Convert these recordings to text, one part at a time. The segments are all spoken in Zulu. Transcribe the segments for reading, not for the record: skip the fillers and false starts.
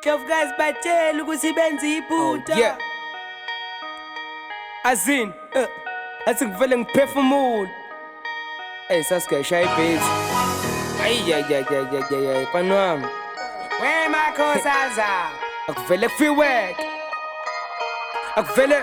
Ndlovukazi batshela ukuthi benza iphutha. Yeah. Azin, athi ngivele ngiphefumule. Sasishaya ibhezi. Ayi, panwami. We makhosaza. Akuvele kufiwek. Akuvele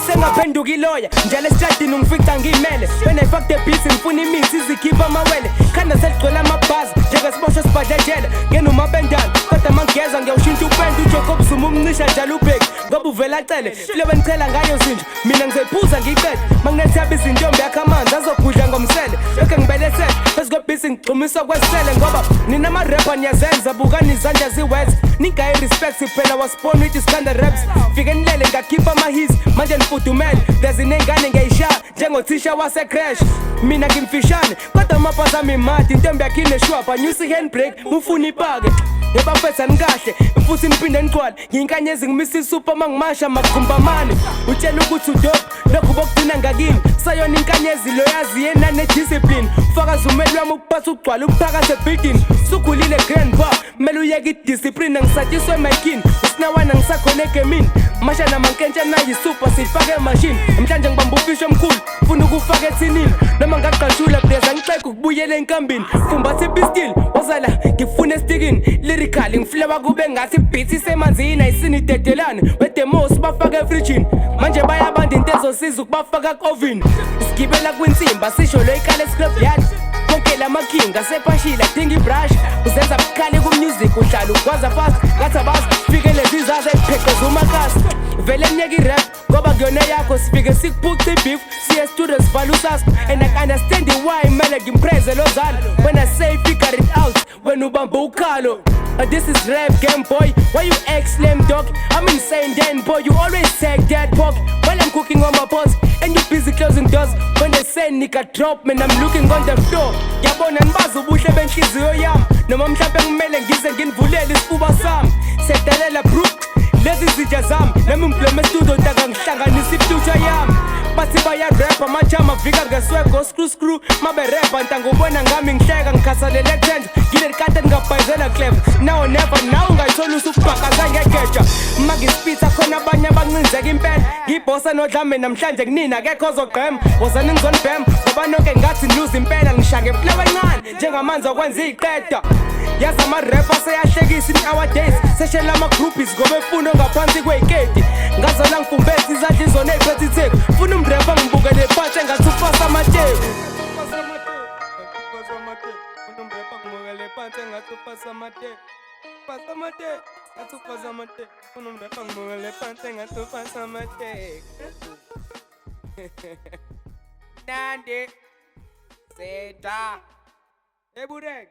sengaphenduka iloya njalo esitradini ungifica ngimele benayifak the beats ngifuna imithi izikhipha amawele khanda seligcwele amabhazi njengesiboshwa sibhadlejele ngena umabendana kodwa mangigeza ngiyawushintsha upenda uJacob Zuma umncisha njalo ubheki ngoba uvela acele flewe ngichela ngayo zinje mina ngizephuza ngiqede manginethaba izintombi yakhe amanzi azogudla ngomsele lokho ngibelesele phezu kwebhisi ngixhumisa kwesele ngoba nina ama-rapper niyazenza bukani izandla ziwet ningayi respect phela wasibona with iskanda raps fike nilele ngakhipha amahis manje nifudumele lezinengane ngiyayishaya njengothisha wasecrash mina ngimfishane kodwa amabhasi ami madi intombi yakhe ineshwapha nyusa i-handbrake mufuna ipake yebafethani kahle futhi niphinde nigcwale ngiyinkanyezi ngimisa isupha mangimasha makugumbamane utshela ukuthi udope lokhu bokugcina ngakini sayona inkanyezi loyazi yenane discipline fakaza umeli wami ukuphatha ukugcwala ukuphakathi ebuilding sukhulile grand bar kumele uyeke idiscipline angisatshiswe emayikhini usinawana ngisakhona egemini masha namankentsha nayisupha siyifake emashini mhlanje ngibamba ufisho omkhulu funa ukufaka ethinini noma ngaqashula bleza ngixeka ukubuyela enkambini fumbathe ibistil wazala ngifuna estikini lyrically ngiflewa kube ngathi beat isemanzini ayisinidedelane wedemos bafaka efrijini manje bayabanda into ezosiza ukubafaka ku-oven isigibela kwinsimba sisho lo ikhala escrapyard konke lamakhinga sephashile adinga ibrush uzenza bukhali ku-music uhlala ugwaza fast ngathi abazi fike lezi zaza ezipheqeza umakasi vele nyeka i-rap ngoba kuyona yakho sifike sikuphuca i-beef siye studio sivala usaspo and I understand why mele ngimpreze lo zalo when I say figure it out when ubamba ukhalo this is rap game boy why you act lame dog I'm insane then boy you always take that pork while I'm cooking on my pots and you busy closing doors when they say nigga drop man I'm looking on the floor yabona nibaza ubuhle benhliziyo yami noma mhlawumbe kumele ngize nginivulele isifuba sami sedalela bro lezi zitsha zami nami ngiblome studio ntaka ngihlanganisa ifuture yami bathi bayarapha amajama vika ngeswego screw maberapha ntangubona ngami ngihleka ngikhasalele thenja ngilelikade ngingabhayizela clever now never now ungayithola usukubhakaza ngegeja magispitha khona abanye abancinzeka impela ngibhosa nodlame namhlanje kunina akekho ozogqema wozani ngizonibhema ngoba nonke ngathi ngiluza impela ngishange flewe encane njengamanzi okwenza iyiqeda yazi ama-rap aseyahlekisa nowadays seshela ama-groupies ngoba efuna ngaphansi kweyiketi ngazona ngifumbethe izandla izona ey'phethe itheku funa umrapa ngibukele phansi engathi ufasa amateku Nandi Seta Eburek